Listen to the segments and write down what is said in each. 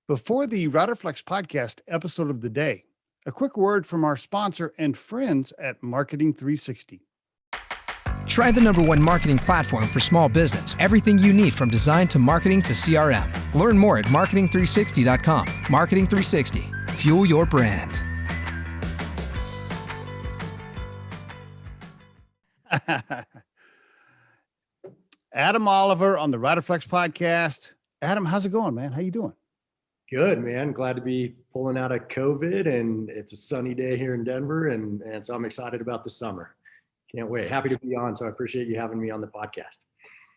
Before the Riderflex podcast episode of the day, a quick word from our sponsor and friends at Marketing 360. Try the #1 marketing platform for small business. Everything you need from design to marketing to CRM. Learn more at marketing360.com. Marketing 360. Fuel your brand. Adam Oliver on the Riderflex podcast. Adam, how's it going, man? How you doing? Good, man. Glad to be pulling out of COVID, and it's a sunny day here in Denver, and so I'm excited about the summer. Can't wait. Happy to be on, so I appreciate you having me on the podcast.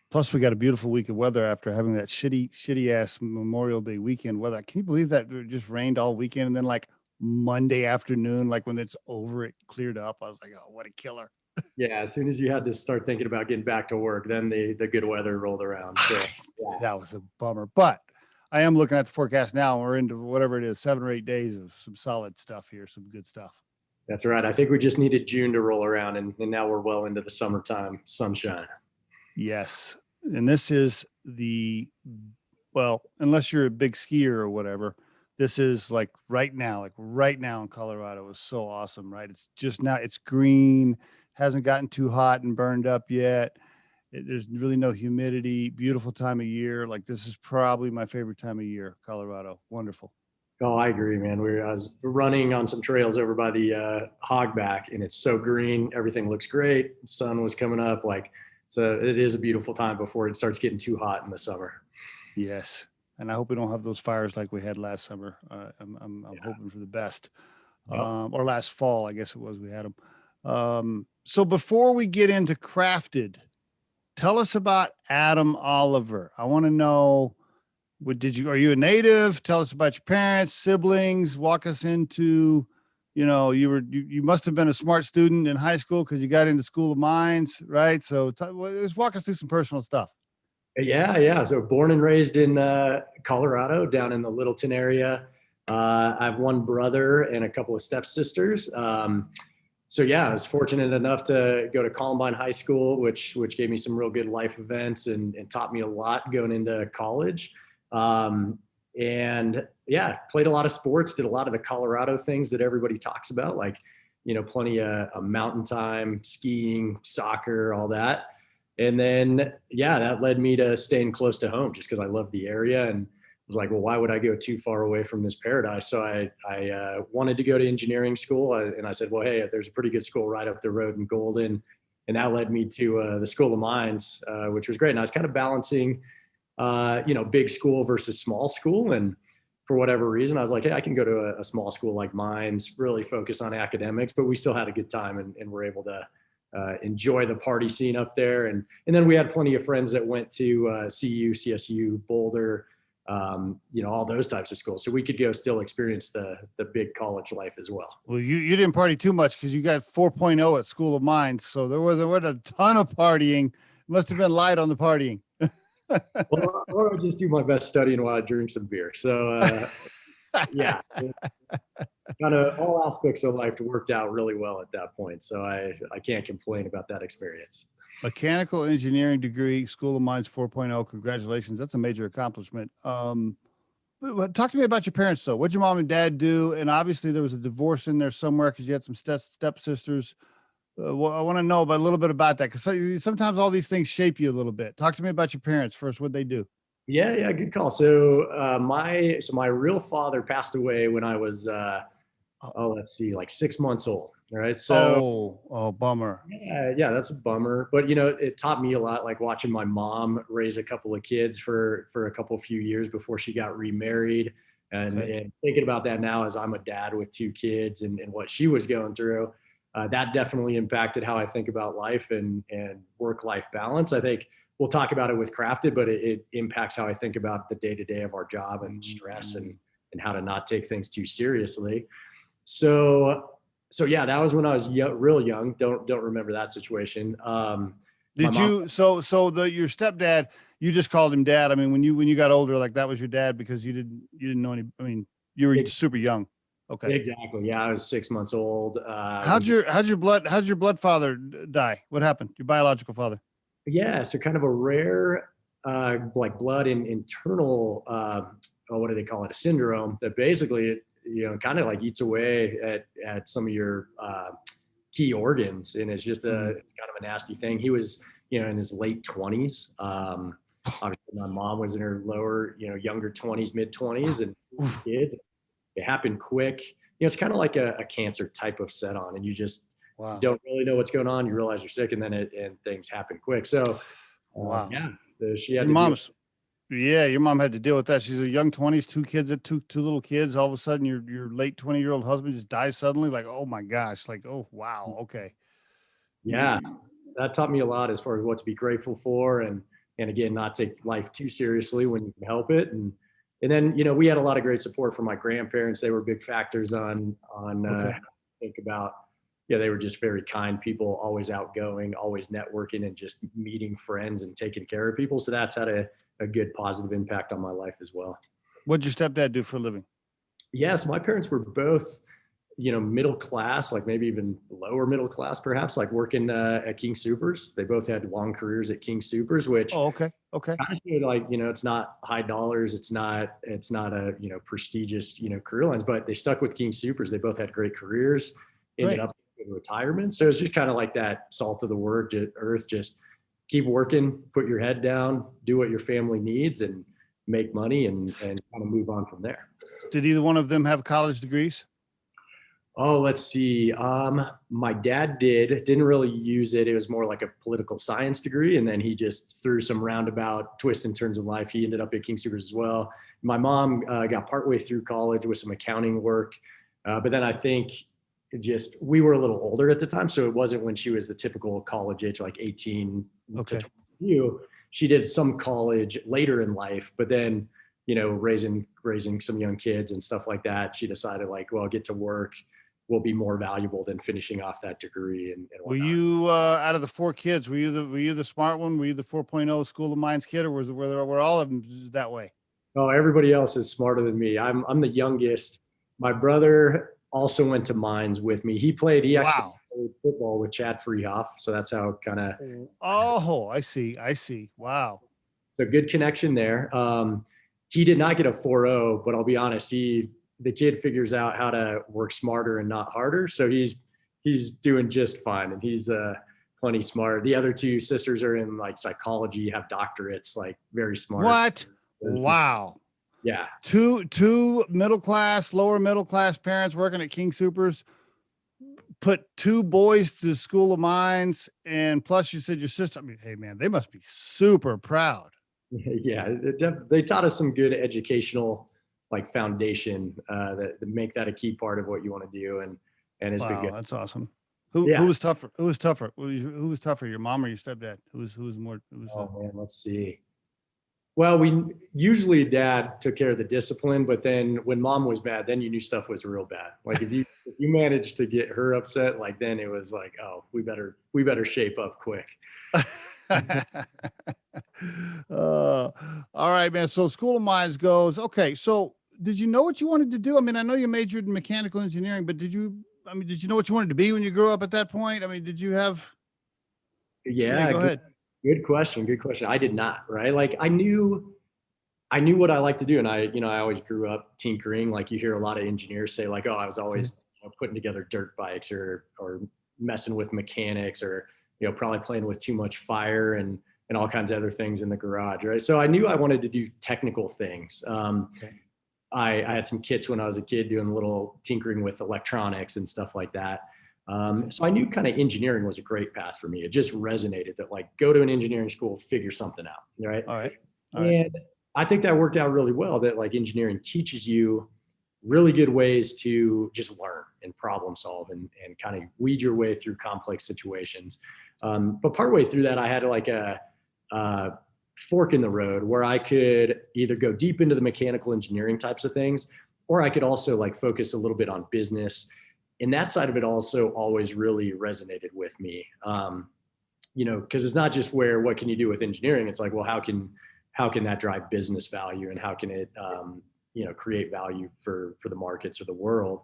Plus, we got a beautiful week of weather after having that shitty ass Memorial Day weekend weather. Can you believe that it just rained all weekend, and then like Monday afternoon, like when it's over, it cleared up? I was like, oh, what a killer. Yeah, as soon as you had to start thinking about getting back to work, then the good weather rolled around. So, yeah. That was a bummer. But I am looking at the forecast now, and we're into whatever it is, 7 or 8 days of some solid stuff here, some good stuff. That's right. I think we just needed June to roll around, and now we're well into the summertime sunshine. Yes. And this is well, unless you're a big skier or whatever, this is like right now in Colorado is so awesome, right? It's just now, it's green, hasn't gotten too hot and burned up yet. There's really no humidity, beautiful time of year. Like this is probably my favorite time of year, Colorado. Wonderful. Oh, I agree, man. I was running on some trails over by the Hogback, and it's so green. Everything looks great. Sun was coming up. So it is a beautiful time before it starts getting too hot in the summer. Yes. And I hope we don't have those fires like we had last summer. I'm hoping for the best. Or last fall, I guess it was, we had them. So before we get into Crafted, tell us about Adam Oliver. I want to know, are you a native? Tell us about your parents, siblings, walk us into, you must have been a smart student in high school because you got into School of Mines, right? So just walk us through some personal stuff. Yeah. So born and raised in Colorado, down in the Littleton area. I have one brother and a couple of stepsisters. So yeah, I was fortunate enough to go to Columbine High School, which gave me some real good life events and taught me a lot going into college. And yeah, played a lot of sports, did a lot of the Colorado things that everybody talks about, like, plenty of mountain time, skiing, soccer, all that. And then, yeah, that led me to staying close to home just because I love the area and was like, well, why would I go too far away from this paradise? So I wanted to go to engineering school. And I said, well, hey, there's a pretty good school right up the road in Golden. And that led me to the School of Mines, which was great. And I was kind of balancing, big school versus small school. And for whatever reason, I was like, hey, I can go to a small school like Mines, really focus on academics, but we still had a good time and were able to enjoy the party scene up there. And then we had plenty of friends that went to CU, CSU, Boulder, all those types of schools. So we could go still experience the big college life as well. Well, you didn't party too much because you got 4.0 at School of Mines. So there was a ton of partying. Must have been light on the partying. Well, or I just do my best studying while I drink some beer. So yeah, kind of all aspects of life worked out really well at that point. So I can't complain about that experience. Mechanical engineering degree, School of Mines 4.0. Congratulations. That's a major accomplishment. Talk to me about your parents, though. What'd your mom and dad do? And obviously there was a divorce in there somewhere because you had some stepsisters. Well, I want to know a little bit about that because sometimes all these things shape you a little bit. Talk to me about your parents first. What'd they do? Yeah, good call. So my real father passed away when I was like 6 months old. All right. So bummer. Yeah, that's a bummer. But it taught me a lot, like watching my mom raise a couple of kids for a few years before she got remarried. And thinking about that now as I'm a dad with 2 kids and what she was going through, that definitely impacted how I think about life and work-life balance. I think we'll talk about it with Crafted, but it impacts how I think about the day-to-day of our job and stress and how to not take things too seriously. So yeah, that was when I was real young. Don't remember that situation. Did you? So your stepdad, you just called him dad. I mean, when you got older, like that was your dad because you didn't know any. I mean, you were super young. Okay. Exactly. Yeah, I was 6 months old. How'd your blood father die? What happened? Your biological father? Yeah, so kind of a rare blood and internal what do they call it? A syndrome that basically, kind of like eats away at some of your key organs. And it's just it's kind of a nasty thing. He was, in his late 20s. Obviously my mom was in her lower, younger 20s, mid 20s, and kids, it happened quick. It's kind of like a cancer type of set on, and you just Wow. you don't really know what's going on. You realize you're sick, and then and things happen quick. So, Wow. yeah, so she had Your mom's, yeah, your mom had to deal with that. She's a young 20s, two kids, two little kids. All of a sudden, your late 20-year-old husband just dies suddenly. Like, oh my gosh, like, oh wow, okay. Yeah, that taught me a lot as far as what to be grateful for, and again, not take life too seriously when you can help it. And then, we had a lot of great support from my grandparents. They were big factors on Okay. how to think about. Yeah, they were just very kind people, always outgoing, always networking, and just meeting friends and taking care of people. So that's had a good positive impact on my life as well. What'd your stepdad do for a living? Yes, my parents were both, middle class, like maybe even lower middle class, perhaps, like working at 𝐀𝐝𝐚𝐦. They both had long careers at 𝐀𝐝𝐚𝐦, which Oh, okay. Okay. kind of showed like, it's not high dollars. It's not a, prestigious, career lines, but they stuck with 𝐀𝐝𝐚𝐦. They both had great careers, ended Great. up in retirement. So it's just kind of like that salt of the earth, just keep working, put your head down, do what your family needs, and make money, and kind of move on from there. Did either one of them have college degrees? Oh, let's see. My dad didn't really use it. It was more like a political science degree. And then he just through some roundabout twists and turns in life, he ended up at 𝐀𝐝𝐚𝐦 as well. My mom got partway through college with some accounting work. But then I think we were a little older at the time. So it wasn't when she was the typical college age, like 18 Okay. to 22. She did some college later in life, but then, raising some young kids and stuff like that, she decided like, well, get to work will be more valuable than finishing off that degree and Were whatnot. you out of the four kids? Were you the smart one? Were you the 4.0 School of Mines kid, or were all of them that way? Oh, everybody else is smarter than me. I'm the youngest. My brother also went to Mines with me. He actually Wow. played football with Chad Freehoff, so that's how kind of Oh, I see. Wow. a good connection there. He did not get a 4.0, but I'll be honest, the kid figures out how to work smarter and not harder. So he's doing just fine, and he's plenty smart. The other two sisters are in like psychology, have doctorates, like very smart. What? Wow. Yeah. Two middle class, lower middle class parents working at 𝐀𝐝𝐚𝐦's put two boys to the School of Mines, and plus you said your sister. I mean, hey man, they must be super proud. Yeah, they taught us some good educational like foundation that make that a key part of what you want to do, and it's been Wow, good. that's awesome. Who was tougher? Who was tougher? Who was tougher? Your mom or your stepdad? Who was more? Oh man, let's see. Well, we usually dad took care of the discipline, but then when mom was bad, then you knew stuff was real bad. Like if you managed to get her upset, like then it was like, oh, we better shape up quick. All right, man. So School of Mines goes, okay. So did you know what you wanted to do? I mean, I know you majored in mechanical engineering, but did you know what you wanted to be when you grew up at that point? I mean, did you have? Yeah, go ahead. Good question. I did not, right? Like I knew what I like to do. And I always grew up tinkering. Like you hear a lot of engineers say like, oh, I was always putting together dirt bikes or messing with mechanics, or, probably playing with too much fire and all kinds of other things in the garage. Right. So I knew I wanted to do technical things. I had some kits when I was a kid doing a little tinkering with electronics and stuff like that. So I knew kind of engineering was a great path for me. It just resonated that like go to an engineering school, figure something out. Right. All right. And I think that worked out really well, that like engineering teaches you really good ways to just learn and problem solve and kind of weed your way through complex situations. But partway through that, I had like a fork in the road where I could either go deep into the mechanical engineering types of things, or I could also like focus a little bit on business. And that side of it also always really resonated with me. Because it's not just what can you do with engineering? It's like, well, how can that drive business value, and how can it, create value for the markets or the world?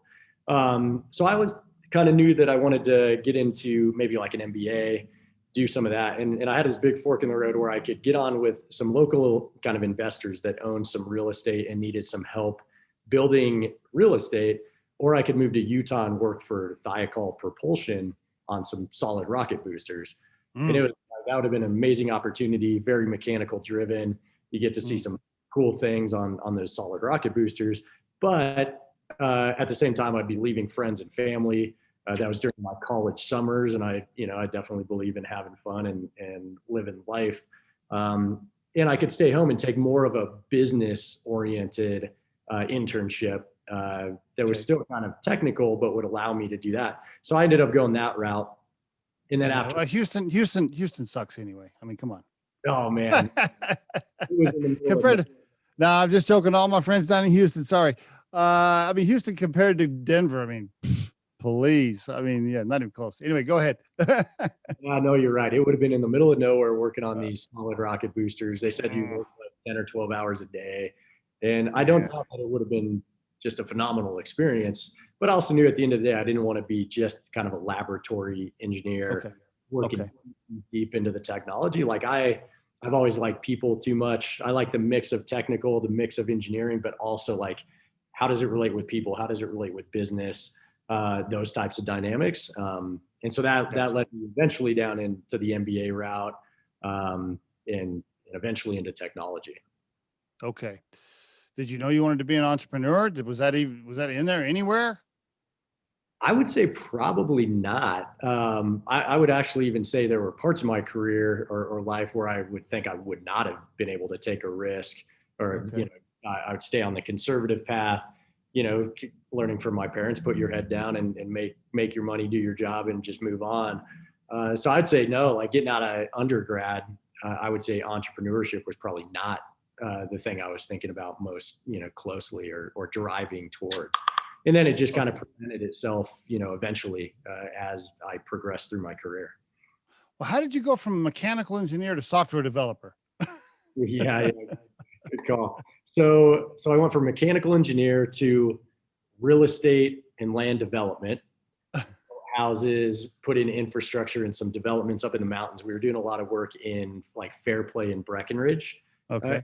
So I was kind of knew that I wanted to get into maybe like an MBA do some of that. And I had this big fork in the road where I could get on with some local kind of investors that owned some real estate and needed some help building real estate, or I could move to Utah and work for 𝐀𝐝𝐚𝐦 Propulsion on some solid rocket boosters. And it was, that would have been an amazing opportunity, very mechanical driven. You get to see some cool things on those solid rocket boosters. But at the same time, I'd be leaving friends and family. That was during my college summers. And I definitely believe in having fun and living life. And I could stay home and take more of a business oriented internship that was still kind of technical, but would allow me to do that. So I ended up going that route. And then after Houston sucks anyway. I mean, come on. Oh man. It was in the middle Compared to, no, I'm just joking. All my friends down in Houston. Sorry. I mean, Houston compared to Denver. I mean, please. I mean, yeah, not even close. Anyway, go ahead. Yeah, no, you're right. It would have been in the middle of nowhere working on these solid rocket boosters. They said you work like 10 or 12 hours a day. And I don't doubt that it would have been just a phenomenal experience. But I also knew at the end of the day, I didn't want to be just kind of a laboratory engineer working deep into the technology. Like I've always liked people too much. I like the mix of technical, the mix of engineering, but also like, how does it relate with people? How does it relate with business? Those types of dynamics. And so that led me eventually down into the MBA route and eventually into technology. Okay. Did you know you wanted to be an entrepreneur? Was that in there anywhere? I would say probably not. I would actually even say there were parts of my career or life where I would think I would not have been able to take a risk, or I would stay on the conservative path. Learning from my parents, put your head down and make your money, do your job, and just move on. So I'd say no. Like getting out of undergrad, I would say entrepreneurship was probably not the thing I was thinking about most, closely or driving towards. And then it just kind of presented itself, eventually as I progressed through my career. Well, how did you go from mechanical engineer to software developer? Yeah, good call. So I went from mechanical engineer to real estate and land development, houses, put in infrastructure and some developments up in the mountains. We were doing a lot of work in like Fairplay and Breckenridge. Okay.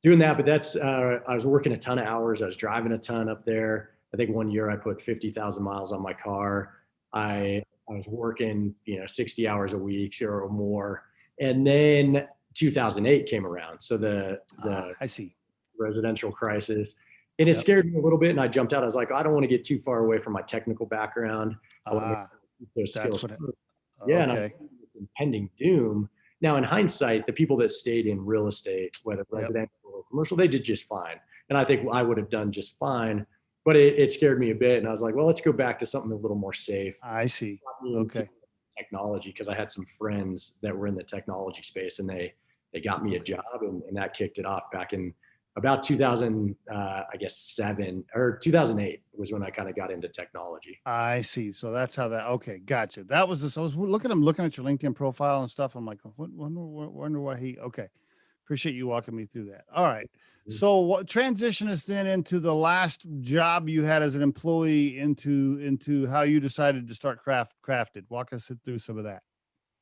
Doing that, but that's, I was working a ton of hours. I was driving a ton up there. I think one year I put 50,000 miles on my car. I was working, 60 hours a week or more. And then 2008 came around. So I see. residential crisis. And it scared me a little bit. And I jumped out. I was like, I don't want to get too far away from my technical background. I want to keep those skills. And I this impending doom. Now, in hindsight, the people that stayed in real estate, whether residential or commercial, they did just fine. And I think I would have done just fine. But it scared me a bit. And I was like, well, let's go back to something a little more safe. I see. Okay. Technology, because I had some friends that were in the technology space, and they got me a job, and that kicked it off back in about 2007 or 2008 was when I kind of got into technology. I see. So that's how that. Okay, gotcha. That was this. I was looking at your LinkedIn profile and stuff. I'm like, wonder why he. Okay, appreciate you walking me through that. All right. So what transition us then into the last job you had as an employee into how you decided to start Crafted. Walk us through some of that.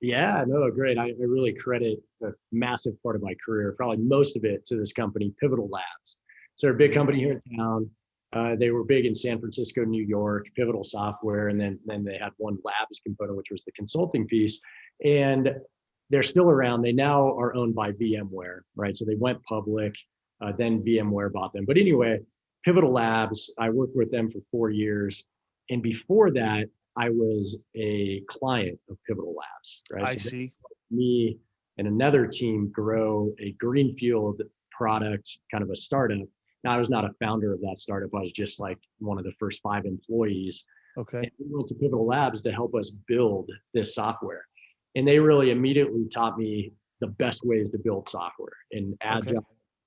Yeah, no, great. I really credit a massive part of my career, probably most of it, to this company, Pivotal Labs. So they're a big company here in town. They were big in San Francisco, New York, Pivotal Software, and then they had one labs component, which was the consulting piece. And they're still around. They now are owned by VMware, right? So they went public, then VMware bought them. But anyway, Pivotal Labs, I worked with them for 4 years. And before that, I was a client of Pivotal Labs, right? I see. Me and another team grow a greenfield product, kind of a startup. Now, I was not a founder of that startup. I was just like one of the first 5 employees. Okay. And we went to Pivotal Labs to help us build this software. And they really immediately taught me the best ways to build software in agile,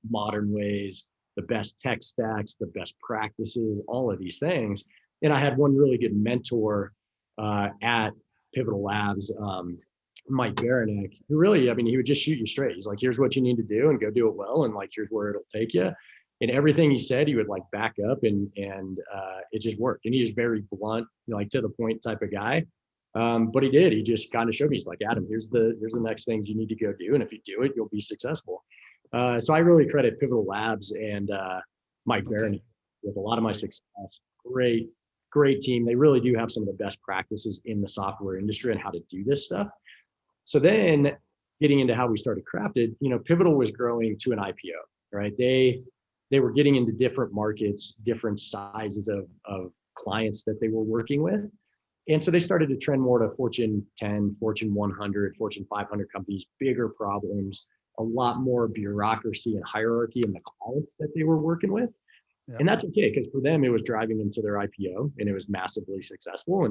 modern ways, the best tech stacks, the best practices, all of these things. And I had one really good mentor at Pivotal Labs, Mike Baranek, who really, he would just shoot you straight. He's like, here's what you need to do and go do it well. And like, here's where it'll take you. And everything he said, he would like back up and it just worked. And he was very blunt, like to the point type of guy. But he did. He just kind of showed me. He's like, Adam, here's the next things you need to go do, and if you do it, you'll be successful. So I really credit Pivotal Labs and Mike Barron with a lot of my success. Great team. They really do have some of the best practices in the software industry on how to do this stuff. So then getting into how we started Crafted, Pivotal was growing to an IPO, right? They were getting into different markets, different sizes of clients that they were working with. And so they started to trend more to Fortune 10, Fortune 100, Fortune 500 companies, bigger problems, a lot more bureaucracy and hierarchy in the clients that they were working with. Yeah. And that's okay, because for them, it was driving them to their IPO, and it was massively successful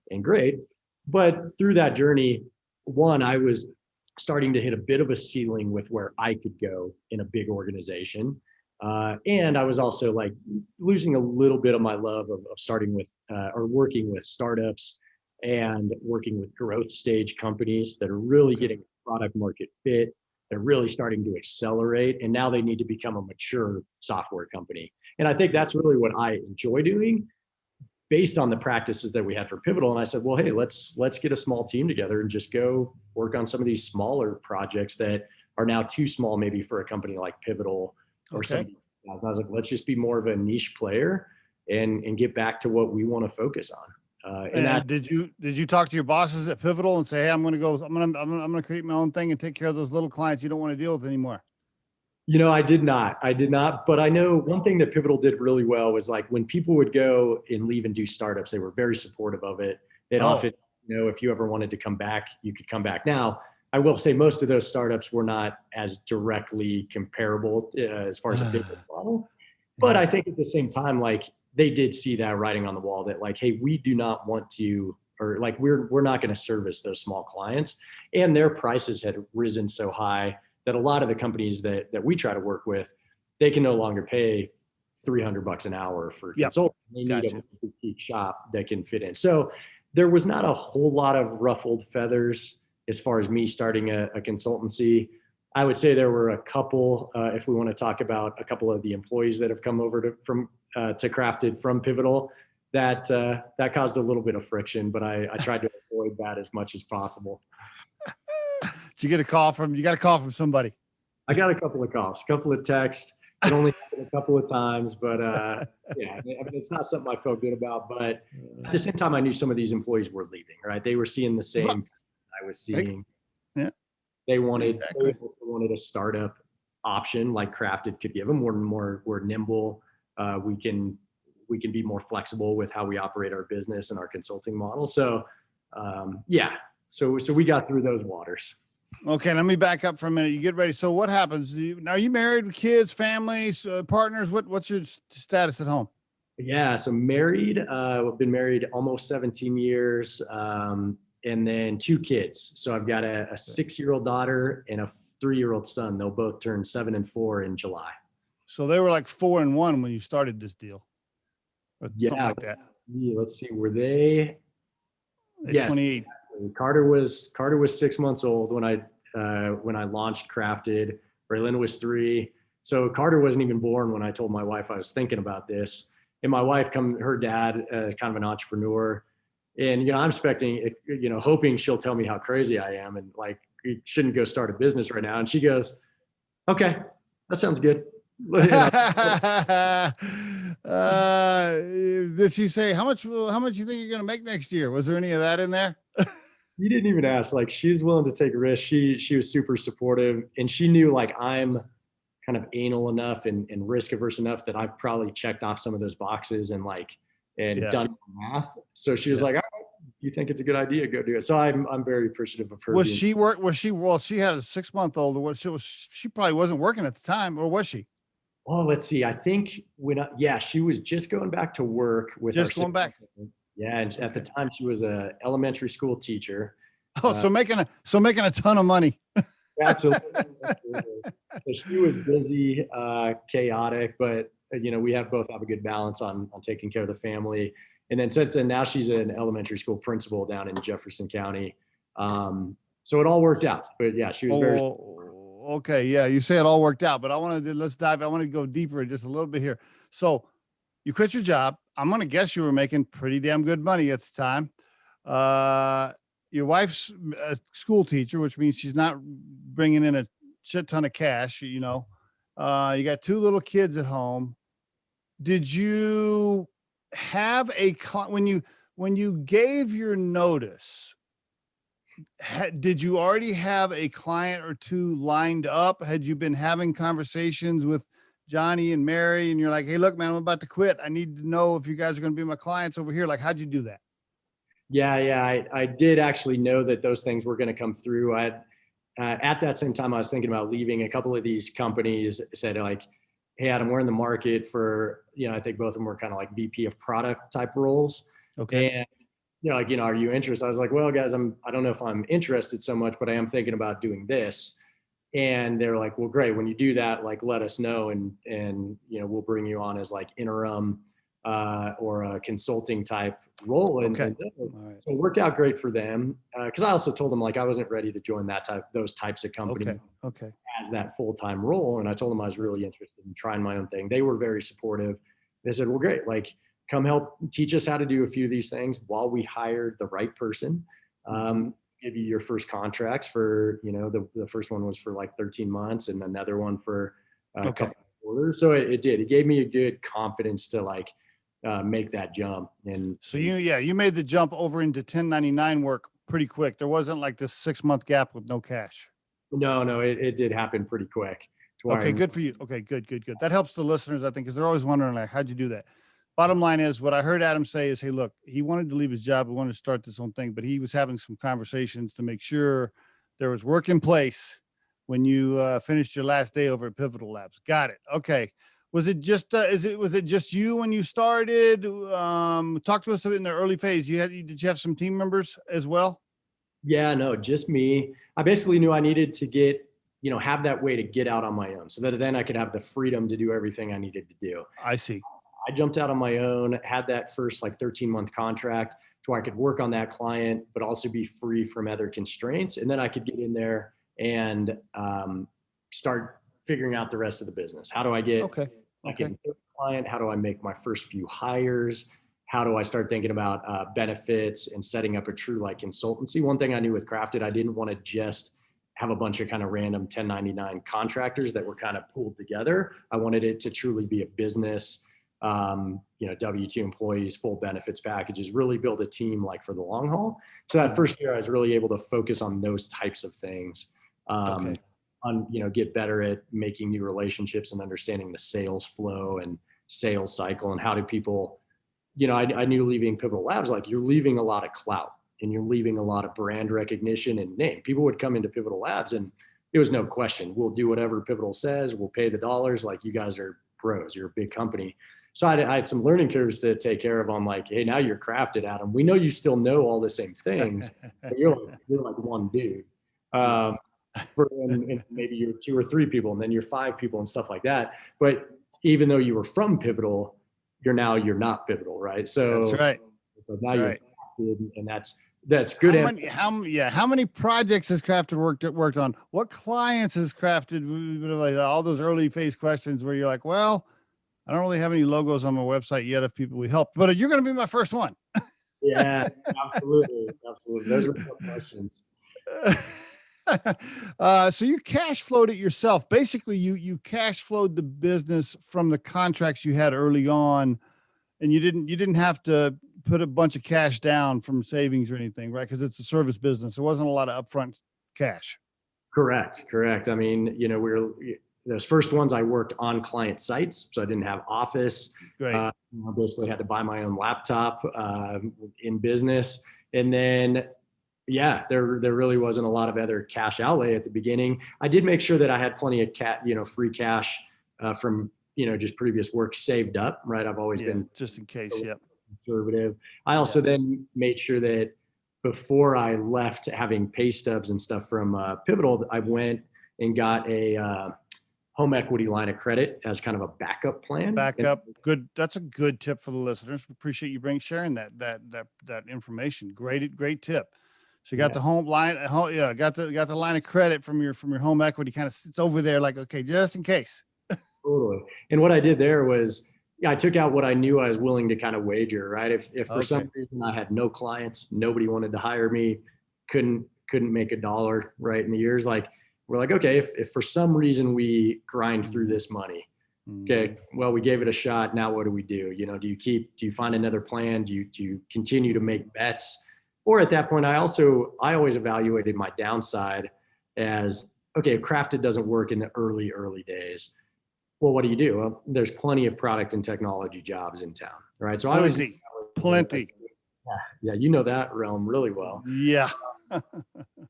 and great. But through that journey, one, I was starting to hit a bit of a ceiling with where I could go in a big organization. And I was also like losing a little bit of my love of starting with or working with startups and working with growth stage companies that are really getting product market fit. They're really starting to accelerate, and now they need to become a mature software company. And I think that's really what I enjoy doing based on the practices that we had for Pivotal. And I said, well, hey, let's get a small team together and just go work on some of these smaller projects that are now too small maybe for a company like Pivotal or something. I was like, let's just be more of a niche player and get back to what we want to focus on. And did you talk to your bosses at Pivotal and say, hey, I'm going to create my own thing and take care of those little clients you don't want to deal with anymore? I did not. But I know one thing that Pivotal did really well was like when people would go and leave and do startups, they were very supportive of it. They'd often, if you ever wanted to come back, you could come back. Now, I will say most of those startups were not as directly comparable as far as a business model. But I think at the same time, like they did see that writing on the wall that like, hey, we do not want to, or like we're not going to service those small clients. And their prices had risen so high that a lot of the companies that we try to work with, they can no longer pay $300 an hour for consulting. They need a boutique shop that can fit in. So there was not a whole lot of ruffled feathers as far as me starting a consultancy. I would say there were a couple, if we want to talk about a couple of the employees that have come over to Crafted from Pivotal, that caused a little bit of friction, but I tried to avoid that as much as possible. Did you get a call from somebody? I got a couple of calls, a couple of texts. It only happened a couple of times, but yeah, I mean, it's not something I felt good about. But at the same time, I knew some of these employees were leaving, right? They were seeing the same I was seeing. Yeah. They also wanted a startup option like Crafted could give them. We're nimble. We can be more flexible with how we operate our business and our consulting model. So so we got through those waters. Okay, let me back up for a minute. You get ready. So what happens? Are you married with kids, families, partners? What's your status at home? Yeah, so married. I've been married almost 17 years, and then 2 kids. So I've got a 6-year-old daughter and a 3-year-old son. They'll both turn 7 and 4 in July. So they were like 4 and 1 when you started this deal. Something like that. Yeah, let's see. Were they? Yes. 28. Carter was 6 months old when I launched Crafted. Braylon was 3. So Carter wasn't even born when I told my wife I was thinking about this. And my wife, her dad, is kind of an entrepreneur. And, I'm expecting, hoping she'll tell me how crazy I am and like, you shouldn't go start a business right now. And she goes, okay, that sounds good. Did she say how much you think you're going to make next year? Was there any of that in there? You didn't even ask. Like, she's willing to take a risk. She was super supportive, and she knew like I'm kind of anal enough and risk averse enough that I've probably checked off some of those boxes and done math. So she was like, all right, if you think it's a good idea, go do it. So I'm very appreciative of her. Well, she had a 6-month-old. She probably wasn't working at the time, or was she? Well, let's see. I think she was just going back to work with going back. Yeah, and at the time she was a elementary school teacher. Oh, so making a ton of money. Absolutely. So she was busy, chaotic, but we both have a good balance on taking care of the family. And then since then, now she's an elementary school principal down in Jefferson County. So it all worked out. But yeah, she was very. Okay, yeah, you say it all worked out, but I want to go deeper just a little bit here. So you quit your job. I'm going to guess you were making pretty damn good money at the time. Your wife's a school teacher, which means she's not bringing in a shit ton of cash, you know. You got 2 little kids at home. Did you have when you gave your notice, did you already have a client or 2 lined up? Had you been having conversations with Johnny and Mary and you're like, hey, look, man, I'm about to quit. I need to know if you guys are going to be my clients over here. Like, how'd you do that? Yeah. I did actually know that those things were going to come through. I had, at that same time, I was thinking about leaving. A couple of these companies said like, hey, Adam, we're in the market for, I think both of them were kind of like VP of product type roles. Okay. And, like, are you interested? I was like, well, guys, I don't know if I'm interested so much, but I am thinking about doing this. And they're like, well, great. When you do that, like, let us know. And we'll bring you on as like interim or a consulting type role. And, Okay. So it worked out great for them. Cause I also told them like, I wasn't ready to join those types of companies Okay. as that full-time role. And I told them I was really interested in trying my own thing. They were very supportive. They said, well, great. Like, come help teach us how to do a few of these things while we hired the right person. Give you your first contracts for, the first one was for like 13 months and another one for a couple of quarters. So it gave me a good confidence to like make that jump. And so you made the jump over into 1099 work pretty quick. There wasn't like this 6-month gap with no cash. No, it did happen pretty quick. Okay, good for you. Okay, good. That helps the listeners, I think, because they're always wondering like, how'd you do that? Bottom line is what I heard Adam say is, hey, look, he wanted to leave his job. He wanted to start this own thing, but he was having some conversations to make sure there was work in place when you finished your last day over at Pivotal Labs. Got it. Okay. Was it just, was it just you when you started? Talk to us in the early phase. Did you have some team members as well? Yeah, no, just me. I basically knew I needed to get, have that way to get out on my own so that then I could have the freedom to do everything I needed to do. I see. I jumped out on my own, had that first like 13-month contract to where I could work on that client, but also be free from other constraints. And then I could get in there and start figuring out the rest of the business. How do I get a client? How do I make my first few hires? How do I start thinking about benefits and setting up a true like consultancy? One thing I knew with Crafted, I didn't want to just have a bunch of kind of random 1099 contractors that were kind of pooled together. I wanted it to truly be a business, W-2 employees, full benefits packages, really build a team like for the long haul. So that first year I was really able to focus on those types of things, get better at making new relationships and understanding the sales flow and sales cycle and how do people, I knew leaving Pivotal Labs, like you're leaving a lot of clout and you're leaving a lot of brand recognition and name. People would come into Pivotal Labs and it was no question. We'll do whatever Pivotal says. We'll pay the dollars. Like you guys are pros. You're a big company. So I had some learning curves to take care of. I'm like, hey, now you're Crafted, Adam. We know you still know all the same things, but you're like one dude. And maybe you're 2 or 3 people, and then you're 5 people and stuff like that. But even though you were from Pivotal, you're not Pivotal, right? So that's right. So now you're Crafted, and that's good. How many projects has Crafted worked on? What clients has Crafted? All those early phase questions where you're like, well, I don't really have any logos on my website yet of people we helped, but you're going to be my first one. Yeah, absolutely. Those are good questions. So you cash flowed it yourself. Basically, you cash flowed the business from the contracts you had early on, and you didn't have to put a bunch of cash down from savings or anything, right? Because it's a service business. There wasn't a lot of upfront cash. Correct. I mean, those first ones I worked on client sites, so I didn't have office. Great. I basically had to buy my own laptop in business, and then there really wasn't a lot of other cash outlay at the beginning. I did make sure that I had plenty of free cash from just previous work saved up. Right, I've always been just in case. Conservative. I also then made sure that before I left having pay stubs and stuff from Pivotal, I went and got a home equity line of credit as kind of a backup plan. Good. That's a good tip for the listeners. We appreciate you sharing that information. Great tip. So you got the home line. Got the line of credit from your home equity. Kind of sits over there, like, okay, just in case. Totally. And what I did there was, yeah, I took out what I knew I was willing to kind of wager, right? If for Okay. some reason I had no clients, nobody wanted to hire me, couldn't make a dollar, right? In the years, like we're like, okay, if for some reason we grind through this money, okay, well, we gave it a shot. Now what do we do? You know, do you find another plan? Do you continue to make bets? Or at that point, I always evaluated my downside as, okay, if crafted doesn't work in the early days, well, what do you do? Well, there's plenty of product and technology jobs in town, right? So I always, Plenty. yeah, you know that realm really well. Yeah. But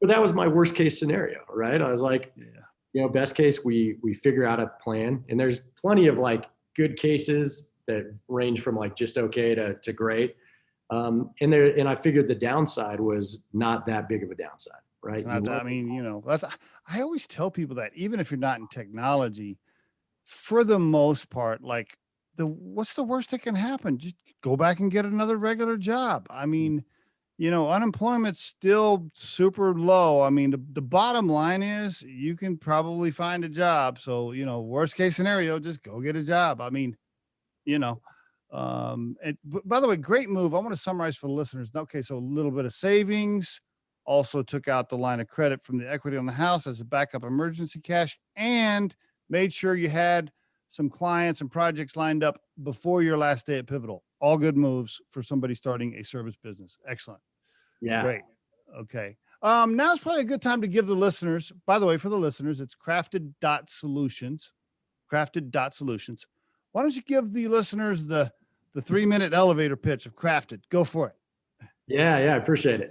that was my worst case scenario, right? I was like, Yeah. you know, best case, we figure out a plan, and there's plenty of like good cases that range from like just okay to great. And I figured the downside was not that big of a downside, right? It's not that, I mean, you know, I always tell people that even if you're not in technology, for the most part, like what's the worst that can happen? Just go back and get another regular job. I mean, you know, unemployment's still super low. I mean, the bottom line is you can probably find a job. So, you know, worst case scenario, just go get a job. I mean, you know, and by the way, great move. I want to summarize for the listeners. Okay. So a little bit of savings, also took out the line of credit from the equity on the house as a backup emergency cash, and made sure you had some clients and projects lined up before your last day at Pivotal. All good moves for somebody starting a service business. Excellent. Yeah. Great. Okay. Now's probably a good time to give the listeners, by the way, for the listeners, it's crafted.solutions, crafted.solutions. Why don't you give the listeners the 3-minute elevator pitch of Crafted? Go for it. Yeah, I appreciate it.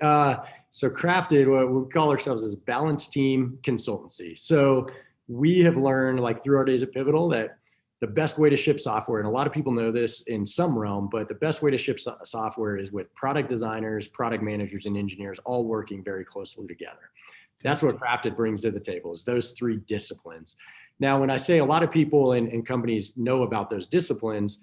So Crafted, what we call ourselves is balanced team consultancy. So we have learned like through our days at Pivotal that the best way to ship software, and a lot of people know this in some realm, but the best way to ship software is with product designers, product managers, and engineers all working very closely together. That's what Crafted brings to the table, is those three disciplines. Now, when I say a lot of people and companies know about those disciplines,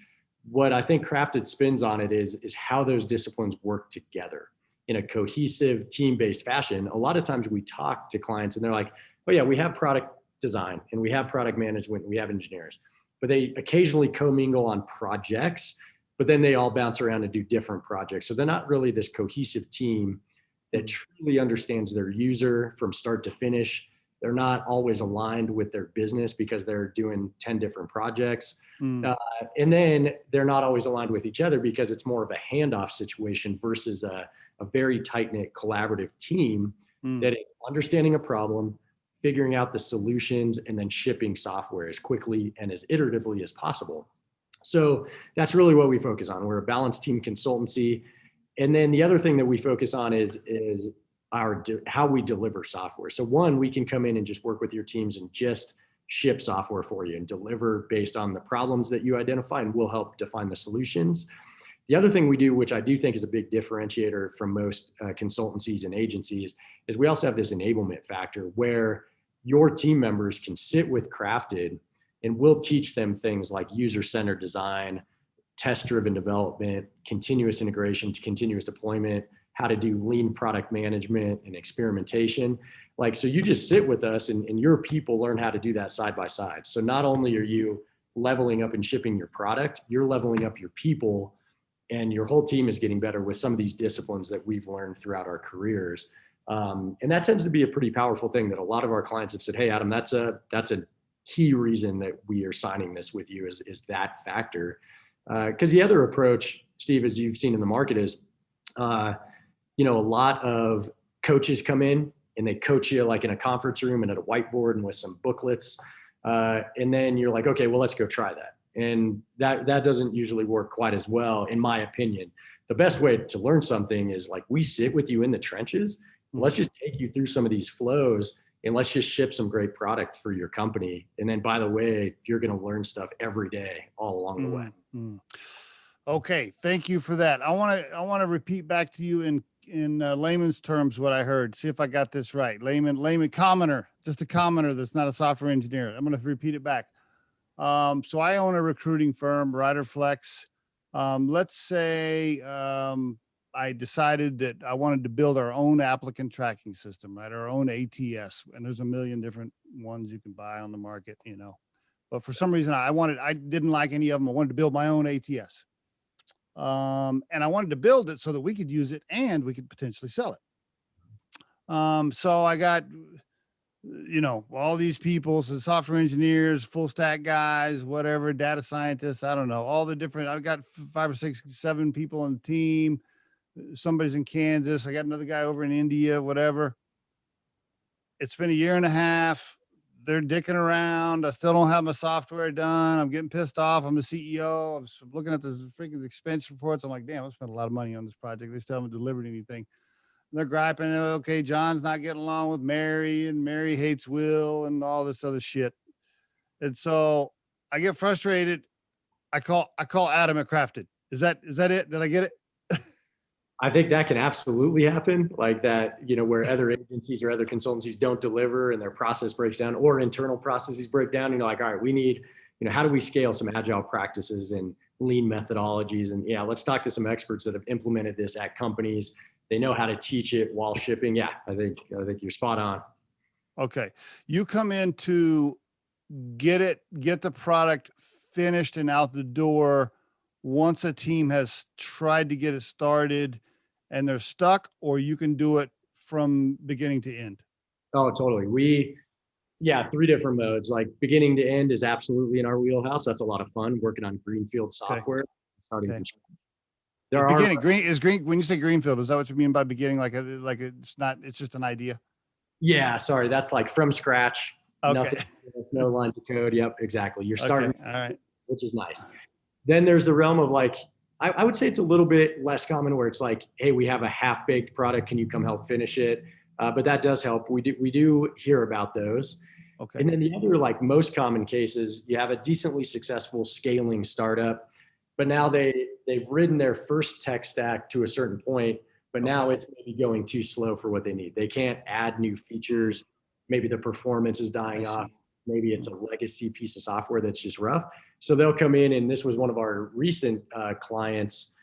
what I think Crafted spins on it is how those disciplines work together in a cohesive team-based fashion. A lot of times we talk to clients and they're like, oh yeah, we have product design and we have product management and we have engineers, but they occasionally commingle on projects, but then they all bounce around and do different projects. So they're not really this cohesive team that truly understands their user from start to finish. They're not always aligned with their business because they're doing 10 different projects. And then they're not always aligned with each other because it's more of a handoff situation versus a very tight-knit collaborative team that is understanding a problem, figuring out the solutions, and then shipping software as quickly and as iteratively as possible. So that's really what we focus on. We're a balanced team consultancy. And then the other thing that we focus on is how we deliver software. So one, we can come in and just work with your teams and just ship software for you and deliver based on the problems that you identify, and we'll help define the solutions. The other thing we do, which I do think is a big differentiator from most consultancies and agencies, is we also have this enablement factor where your team members can sit with Crafted and we'll teach them things like user-centered design, test-driven development, continuous integration to continuous deployment, how to do lean product management and experimentation. Like, so you just sit with us and your people learn how to do that side by side. So not only are you leveling up and shipping your product, you're leveling up your people, and your whole team is getting better with some of these disciplines that we've learned throughout our careers. And that tends to be a pretty powerful thing that a lot of our clients have said, hey, Adam, that's a key reason that we are signing this with you is that factor. Because the other approach, Steve, as you've seen in the market is, a lot of coaches come in and they coach you like in a conference room and at a whiteboard and with some booklets. And then you're like, okay, well, let's go try that. And that doesn't usually work quite as well, in my opinion. The best way to learn something is like we sit with you in the trenches. Let's just take you through some of these flows and let's just ship some great product for your company. And then, by the way, you're going to learn stuff every day all along the way. Okay. Thank you for that. I want to repeat back to you in layman's terms what I heard. See if I got this right. Layman commoner, just a commoner that's not a software engineer. I'm going to repeat it back. So I own a recruiting firm, Riderflex. Let's say I decided that I wanted to build our own applicant tracking system, right? Our own ATS. And there's a million different ones you can buy on the market, but for some reason I didn't like any of them. I wanted to build my own ATS. And I wanted to build it so that we could use it and we could potentially sell it. So I got, all these people, so software engineers, full stack guys, whatever, data scientists, I don't know, all the different, I've got 5 or 6, 7 people on the team. Somebody's in Kansas. I got another guy over in India, whatever. It's been a year and a half. They're dicking around. I still don't have my software done. I'm getting pissed off. I'm the CEO. I was looking at the freaking expense reports. I'm like, damn, I spent a lot of money on this project. They still haven't delivered anything. And they're griping. Okay, John's not getting along with Mary, and Mary hates Will, and all this other shit. And so I get frustrated. I call Adam at Crafted. Is that it? Did I get it? I think that can absolutely happen, like that, where other agencies or other consultancies don't deliver and their process breaks down, or internal processes break down. And you're like, all right, we need, how do we scale some agile practices and lean methodologies? And let's talk to some experts that have implemented this at companies. They know how to teach it while shipping. Yeah, I think you're spot on. Okay. You come in to get the product finished and out the door once a team has tried to get it started and they're stuck, or you can do it from beginning to end? Oh, totally. 3 different modes. Like beginning to end is absolutely in our wheelhouse. That's a lot of fun working on greenfield software. Starting from scratch. When you say greenfield, is that what you mean by beginning? Like it's just an idea? Yeah, sorry. That's like from scratch. Okay. Nothing. There's no line to code. Yep, exactly. You're starting, all right, which is nice. Then there's the realm of like, I would say it's a little bit less common where it's like, hey, we have a half-baked product. Can you come help finish it? But that does help. We do hear about those. Okay. And then the other, like most common cases, you have a decently successful scaling startup, but now they've ridden their first tech stack to a certain point, but now it's maybe going too slow for what they need. They can't add new features. Maybe the performance is dying off. Maybe it's a legacy piece of software that's just rough. So they'll come in, and this was one of our recent clients,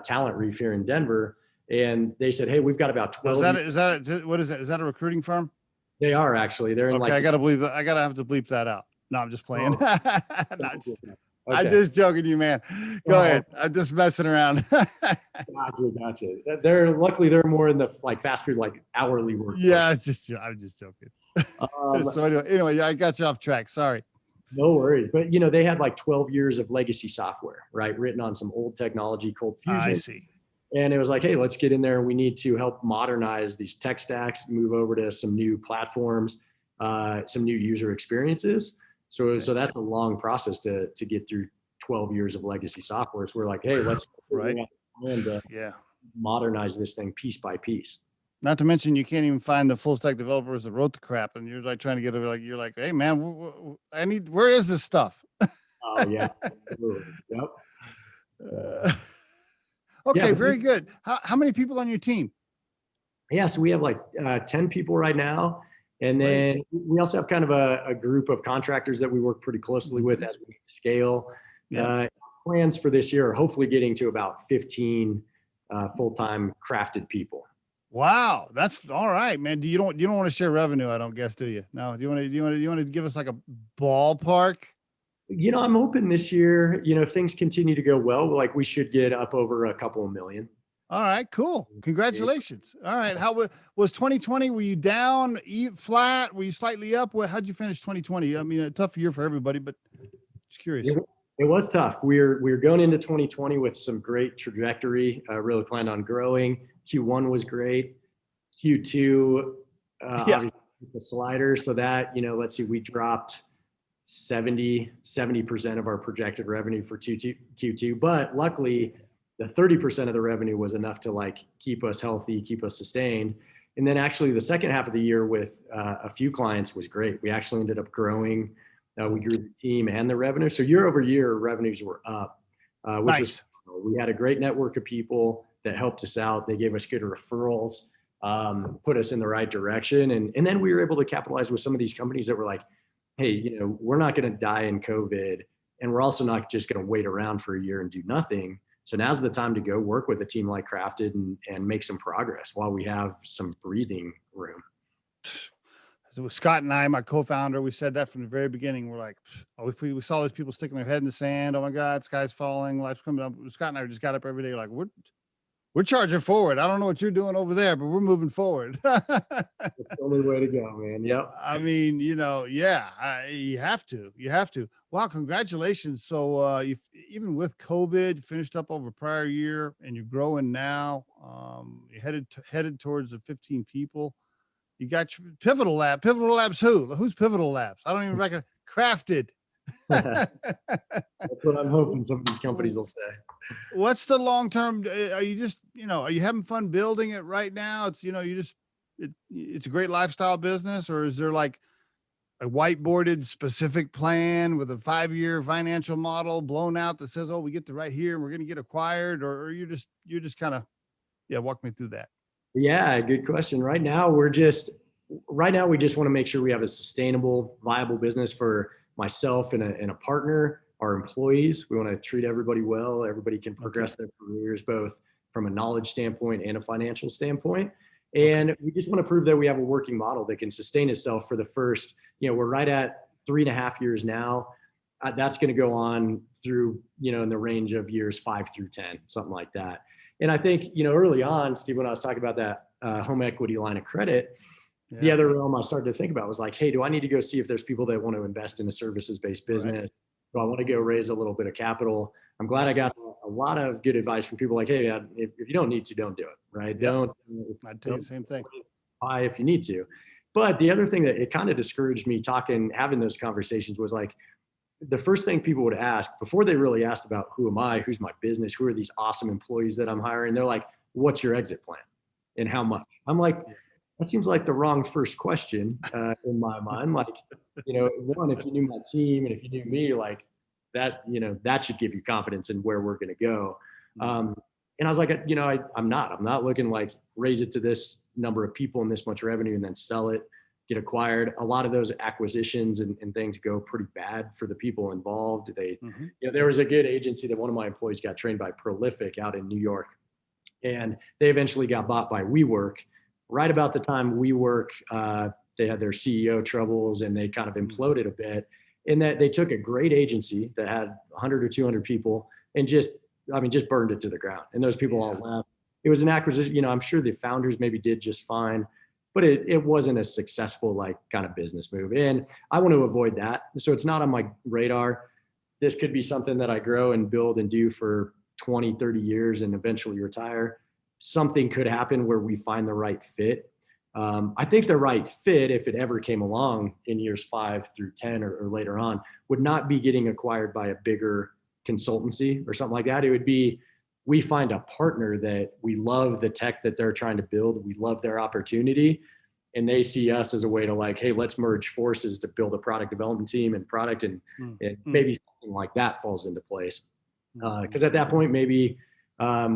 Talent Reef here in Denver, and they said, "Hey, we've got about 12." What is that? Is that a recruiting firm? They are actually. They're in I gotta believe that. I gotta have to bleep that out. No, I'm just playing. I'm just joking, you man. Go ahead. I'm just messing around. Gotcha. They're more in the like fast food, like hourly work. Yeah, I'm just joking. So anyway, I got you off track. Sorry. No worries. But they had like 12 years of legacy software, right? Written on some old technology, Cold Fusion. I see. And it was like, hey, let's get in there. We need to help modernize these tech stacks, move over to some new platforms, some new user experiences. So that's a long process to get through 12 years of legacy software. So we're like, hey, let's modernize this thing piece by piece. Not to mention, you can't even find the full stack developers that wrote the crap, and you're like trying to get it. You're like, hey man, where is this stuff? Oh yeah, absolutely. Yep. Okay, very good. How many people on your team? Yeah, so we have like 10 people right now. And then we also have kind of a group of contractors that we work pretty closely with as we scale. Plans for this year are hopefully getting to about 15 full-time crafted people. Wow, that's all right, man. You don't want to share revenue, I don't guess, do you? No. Do you want to give us like a ballpark? I'm hoping this year, if things continue to go well, like we should get up over a couple of million. All right, cool. Congratulations. All right. How was 2020? Were you down, flat? Were you slightly up? How'd you finish 2020? I mean, a tough year for everybody, but just curious. It was tough. We're going into 2020 with some great trajectory. Really planned on growing. Q1 was great. Q2, obviously the slider. So that, let's see, we dropped 70% of our projected revenue for Q2, but luckily the 30% of the revenue was enough to like keep us healthy, keep us sustained. And then actually the second half of the year with a few clients was great. We actually ended up growing. We grew the team and the revenue. So year over year, revenues were up, which was, we had a great network of people that helped us out. They gave us good referrals, put us in the right direction. And then we were able to capitalize with some of these companies that were like, hey, we're not going to die in COVID. And we're also not just going to wait around for a year and do nothing. So now's the time to go work with a team like Crafted and make some progress while we have some breathing room. it was Scott and I, my co-founder, we said that from the very beginning. We're like, oh, if we saw these people sticking their head in the sand, oh my God, sky's falling, life's coming up. Scott and I just got up every day like, we're charging forward. I don't know what you're doing over there, but we're moving forward. That's the only way to go, man. Yep. I mean, yeah, you have to. Wow, congratulations. So you even with COVID, you finished up over prior year, and you're growing now. You headed towards the 15 people. You got your Pivotal Lab. Pivotal Labs who? Who's Pivotal Labs? I don't even recognize. Crafted. That's what I'm hoping some of these companies will say. What's the long term? Are you just, are you having fun building it right now? It's, it's a great lifestyle business, or is there like a whiteboarded specific plan with a 5-year financial model blown out that says, oh, we get to right here and we're going to get acquired, or you're just kind of, walk me through that. Yeah, good question. Right now we just want to make sure we have a sustainable, viable business for myself and a partner, our employees. We want to treat everybody well. Everybody can progress their careers, both from a knowledge standpoint and a financial standpoint. And we just want to prove that we have a working model that can sustain itself for the first, we're right at 3.5 years now. That's going to go on through, in the range of years 5 through 10, something like that. And I think, early on, Steve, when I was talking about that home equity line of credit, the other realm I started to think about was like, hey, do I need to go see if there's people that want to invest in a services-based business? Right. Do I want to go raise a little bit of capital? I'm glad I got a lot of good advice from people like, hey, if you don't need to, don't do it, right? Yep. I'd tell you the same thing. Buy if you need to. But the other thing that it kind of discouraged me having those conversations was like, the first thing people would ask before they really asked about who am I, who's my business, who are these awesome employees that I'm hiring, they're like, what's your exit plan and how much? I'm like, that seems like the wrong first question in my mind. Like, one, if you knew my team and if you knew me, like that, that should give you confidence in where we're going to go. And I was like, I'm not looking like raise it to this number of people and this much revenue and then sell it, get acquired. A lot of those acquisitions and things go pretty bad for the people involved. There was a good agency that one of my employees got trained by, Prolific, out in New York, and they eventually got bought by WeWork. Right about the time WeWork, they had their CEO troubles and they kind of imploded a bit, in that they took a great agency that had 100 or 200 people and just burned it to the ground. And those people all left. It was an acquisition. I'm sure the founders maybe did just fine, but it wasn't a successful like kind of business move. And I want to avoid that. So it's not on my radar. This could be something that I grow and build and do for 20, 30 years and eventually retire. Something could happen where we find the right fit. I think the right fit, if it ever came along in years 5 through 10 or later on, would not be getting acquired by a bigger consultancy or something like that. It would be, we find a partner that we love the tech that they're trying to build. We love their opportunity. And they see us as a way to like, hey, let's merge forces to build a product development team and product and maybe something like that falls into place. Because at that point, maybe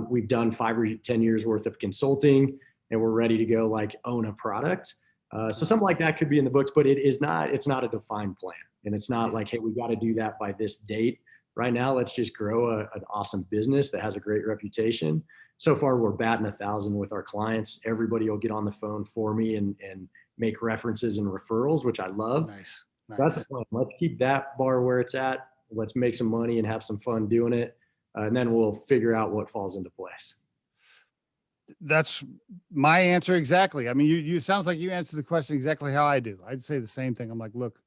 we've done 5 or 10 years worth of consulting and we're ready to go like own a product. So something like that could be in the books, but it's not a defined plan. And it's not like, hey, we got to do that by this date. Right now, let's just grow an awesome business that has a great reputation. So far, we're batting 1,000 with our clients. Everybody will get on the phone for me and make references and referrals, which I love. Nice. That's the plan. Let's keep that bar where it's at. Let's make some money and have some fun doing it. And then we'll figure out what falls into place. That's my answer exactly. I mean, you sounds like you answered the question exactly how I do. I'd say the same thing. I'm like, look,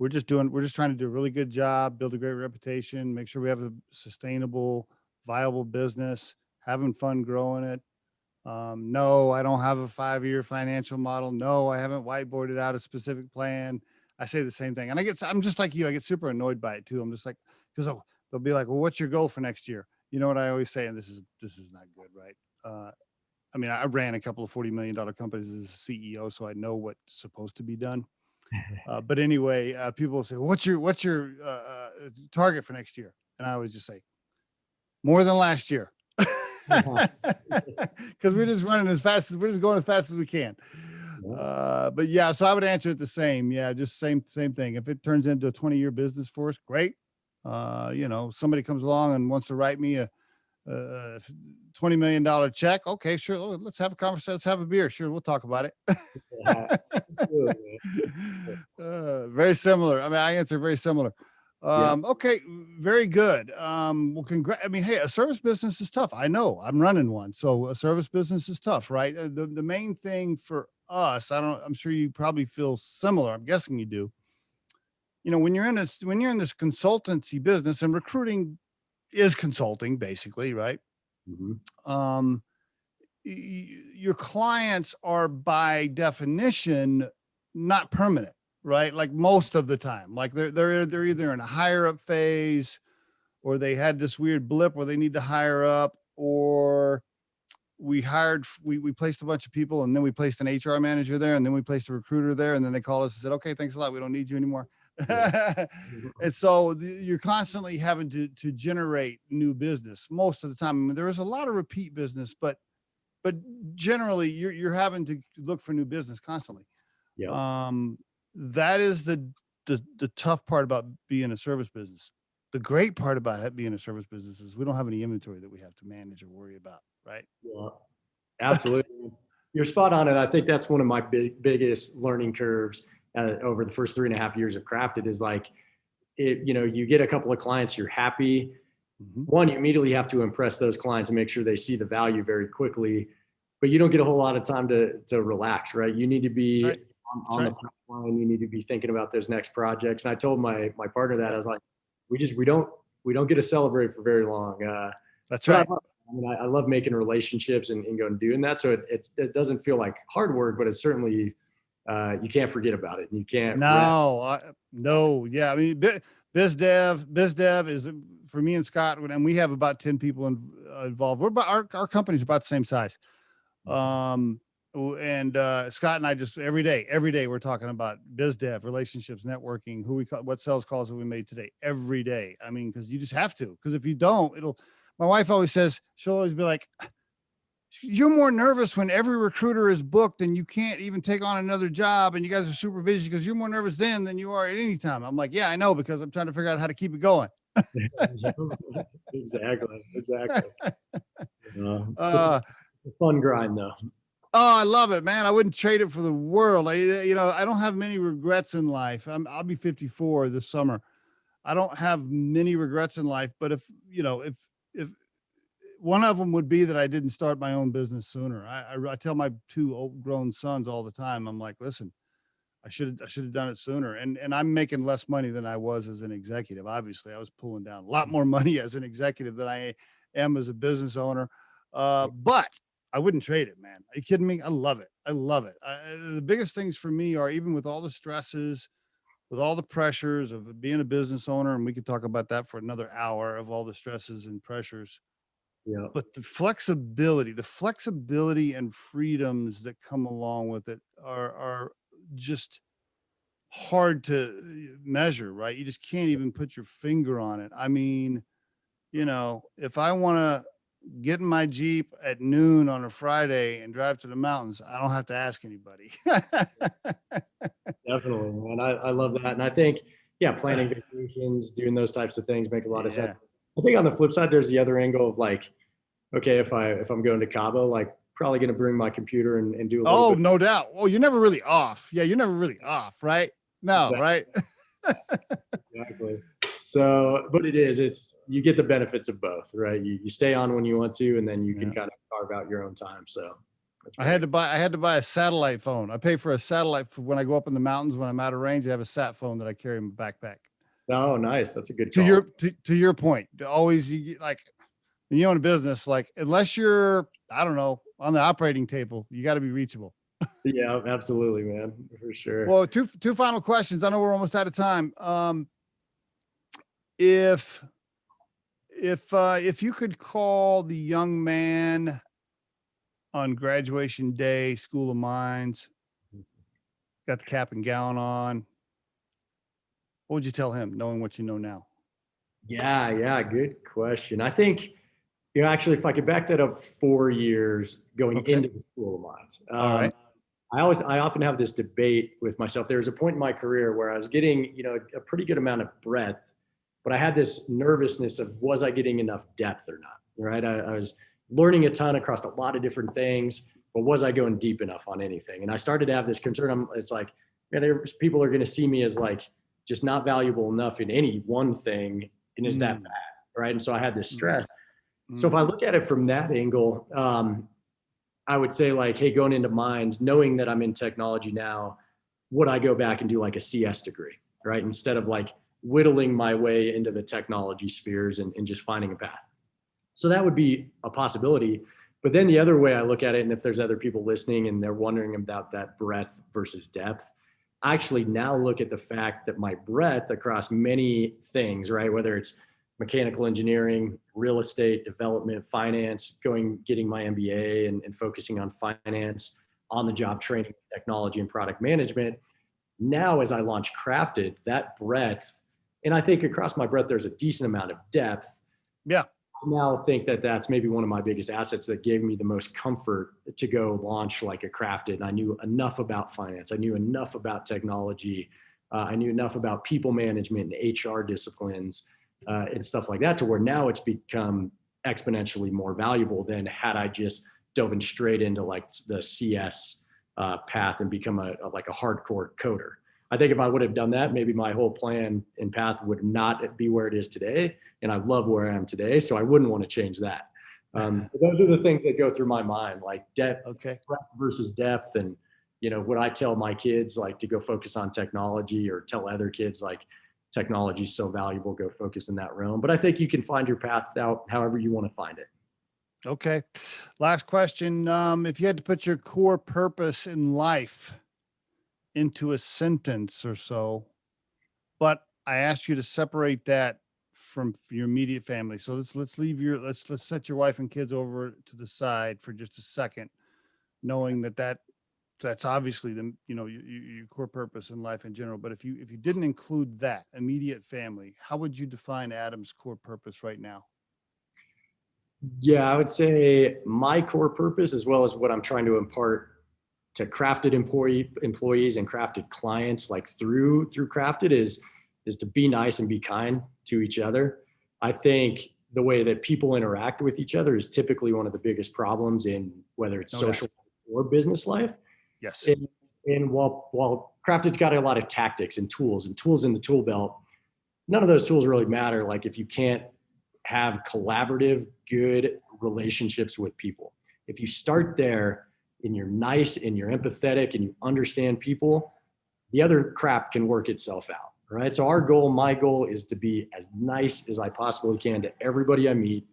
we're just trying to do a really good job, build a great reputation, make sure we have a sustainable, viable business, having fun growing it. No, I don't have a 5-year financial model. No, I haven't whiteboarded out a specific plan. I say the same thing. And I'm just like you, I get super annoyed by it too. I'm just like, because they'll be like, well, what's your goal for next year? You know what I always say? And this is not good, right? I mean, I ran a couple of $40 million companies as a CEO, so I know what's supposed to be done. But anyway, people will say, what's your target for next year? And I always just say, more than last year. Because we're just going as fast as we can. But yeah, so I would answer it the same. Yeah, just same thing. If it turns into a 20-year business for us, great. Somebody comes along and wants to write me a $20 million check. Okay, sure. Let's have a conversation. Let's have a beer. Sure. We'll talk about it. Yeah, absolutely. Very similar. I mean, I answer very similar. Yeah. Okay, very good. Well, I mean, hey, a service business is tough. I know, I'm running one, so a service business is tough, right? The main thing for us, I'm sure you probably feel similar. I'm guessing you do. You know, when you're in this consultancy business, and recruiting is consulting basically, right? Mhm. Um, your clients are by definition not permanent, right? Like most of the time, like they're either in a higher up phase, or they had this weird blip where they need to hire up, or we placed a bunch of people, and then we placed an HR manager there, and then we placed a recruiter there, and then they call us and said, okay, thanks a lot, we don't need you anymore. Yeah. And so you're constantly having to generate new business most of the time. I mean, there is a lot of repeat business, but generally you're having to look for new business constantly. Yeah. That is the tough part about being a service business. The great part about it being a service business is we don't have any inventory that we have to manage or worry about, right? Yeah. Absolutely. You're spot on. And I think that's one of my biggest learning curves over the first 3.5 years of Crafted is like, you get a couple of clients, you're happy. Mhm. One, you immediately have to impress those clients and make sure they see the value very quickly, but you don't get a whole lot of time to relax, right? You need to be That's right. on the That's pipeline. You need to be thinking about those next projects. And I told my partner that I was like, we don't get to celebrate for very long. That's But right. I mean, I love making relationships and going and doing that. So it doesn't feel like hard work, but it's certainly, you can't forget about it. And you can't rest. No, yeah. I mean, biz dev is for me and Scott, and we have about 10 people involved. We're about our company's about the same size. And Scott and I just every day we're talking about biz dev, relationships, networking, what sales calls have we made today every day. I mean, because you just have to, because if you don't, my wife always says, she'll always be like, you're more nervous when every recruiter is booked and you can't even take on another job and you guys are super busy, because you're more nervous then than you are at any time. I'm like, yeah, I know, because I'm trying to figure out how to keep it going. Exactly. It's Uh, a fun grind though. Oh, I love it, man. I wouldn't trade it for the world. I don't have many regrets in life. I'll be 54 this summer. I don't have many regrets in life, but if one of them would be that I didn't start my own business sooner. I tell my two grown sons all the time, I'm like, listen, I should have done it sooner. And I'm making less money than I was as an executive. Obviously, I was pulling down a lot more money as an executive than I am as a business owner. But I wouldn't trade it, man. Are you kidding me? I love it. I love it. The biggest things for me are, even with all the stresses, with all the pressures of being a business owner, and we could talk about that for another hour, of all the stresses and pressures, Yeah. but the flexibility and freedoms that come along with it are just hard to measure, right? You just can't even put your finger on it. I mean, if I want to get in my Jeep at noon on a Friday and drive to the mountains, I don't have to ask anybody. Definitely, man. I love that. And I think, yeah, planning vacations, doing those types of things make a lot of sense. Yeah. I think on the flip side, there's the other angle of like, okay, if I'm going to Cabo, like probably going to bring my computer and do a little Oh, bit. no doubt. Oh, you're never really off. Yeah, you're never really off, right? No, right? Exactly. So, but you get the benefits of both, right? You stay on when you want to, and then you can kind of carve out your own time. So I had to buy a satellite phone. I pay for a satellite for when I go up in the mountains. When I'm out of range, I have a sat phone that I carry in my backpack. Oh, nice. That's a good To call. to your point, always, like, when you own a business, like, unless you're, I don't know, on the operating table, you got to be reachable. Yeah, absolutely, man, for sure. Well, two final questions. I know we're almost out of time. If you could call the young man on graduation day, School of Mines, got the cap and gown on, what would you tell him, knowing what you know now? Yeah, good question. I think, actually, if I could back that up 4 years going Okay. into the School of Mines. All right. I often have this debate with myself. There was a point in my career where I was getting, a pretty good amount of breadth, but I had this nervousness of, was I getting enough depth or not? Right. I was learning a ton across a lot of different things, but was I going deep enough on anything? And I started to have this concern. It's like, man, people are going to see me as like just not valuable enough in any one thing. And is that bad? Right. And so I had this stress. So if I look at it from that angle, I would say like, hey, going into mines, knowing that I'm in technology now, would I go back and do like a CS degree, right? Instead of like whittling my way into the technology spheres and just finding a path. So that would be a possibility. But then the other way I look at it, and if there's other people listening and they're wondering about that breadth versus depth, I actually now look at the fact that my breadth across many things, right? Whether it's mechanical engineering, real estate, development, finance, getting my MBA and focusing on finance, on the job training, technology, and product management. Now, as I launch Crafted, that breadth, and I think across my breadth, there's a decent amount of depth. Yeah. I now think that that's maybe one of my biggest assets that gave me the most comfort to go launch like a Crafted. And I knew enough about finance. I knew enough about technology. I knew enough about people management and HR disciplines and stuff like that, to where now it's become exponentially more valuable than had I just dove in straight into like the CS path and become a hardcore coder. I think if I would have done that, maybe my whole plan and path would not be where it is today. And I love where I am today. So I wouldn't want to change that. Those are the things that go through my mind, like breadth versus depth. And, would I tell my kids like to go focus on technology, or tell other kids like technology is so valuable, go focus in that realm. But I think you can find your path out however you want to find it. Okay. Last question. If you had to put your core purpose in life into a sentence or so, but I asked you to separate that from your immediate family. So let's set your wife and kids over to the side for just a second, knowing that's obviously your core purpose in life in general. But if you didn't include that immediate family, how would you define Adam's core purpose right now? Yeah, I would say my core purpose, as well as what I'm trying to impart to Crafted employees and Crafted clients, like through Crafted, is to be nice and be kind to each other. I think the way that people interact with each other is typically one of the biggest problems in whether it's social or business life. Yes. And while Crafted's got a lot of tactics and tools in the tool belt, none of those tools really matter. Like if you can't have collaborative, good relationships with people. If you start there and you're nice and you're empathetic and you understand people, the other crap can work itself out, right? So my goal is to be as nice as I possibly can to everybody I meet,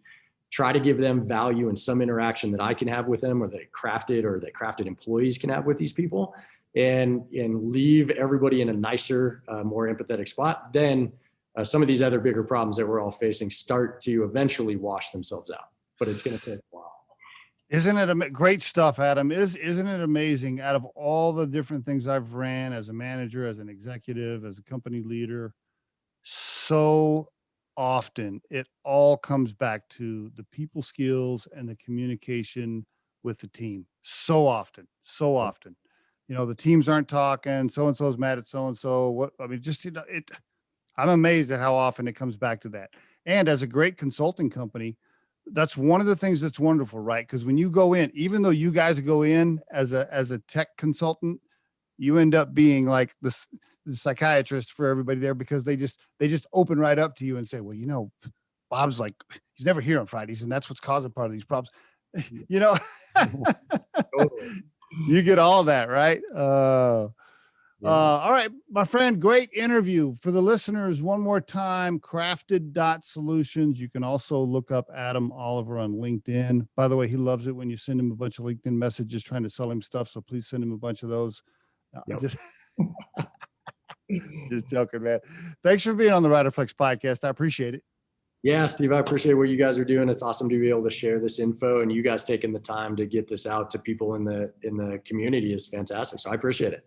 try to give them value in some interaction that I can have with them, or that Crafted employees can have with these people, and leave everybody in a nicer, more empathetic spot. Then some of these other bigger problems that we're all facing start to eventually wash themselves out, but it's going to take a while. Isn't it great stuff, Adam? Isn't it amazing? Out of all the different things I've ran as a manager, as an executive, as a company leader, so often it all comes back to the people skills and the communication with the team. So often. The teams aren't talking. So-and-so's mad at so-and-so. I'm amazed at how often it comes back to that. And as a great consulting company, that's one of the things that's wonderful, right? Because when you go in, even though you guys go in as a tech consultant, you end up being like the psychiatrist for everybody there, because they just open right up to you and say, well, Bob's like, he's never here on Fridays, and that's what's causing part of these problems. Totally. You get all that, right? All right, my friend, great interview. For the listeners, one more time, crafted.solutions. You can also look up Adam Oliver on LinkedIn. By the way, he loves it when you send him a bunch of LinkedIn messages trying to sell him stuff. So please send him a bunch of those. Yep. Just joking, man. Thanks for being on the Riderflex podcast. I appreciate it. Yeah, Steve, I appreciate what you guys are doing. It's awesome to be able to share this info, and you guys taking the time to get this out to people in the community is fantastic. So I appreciate it.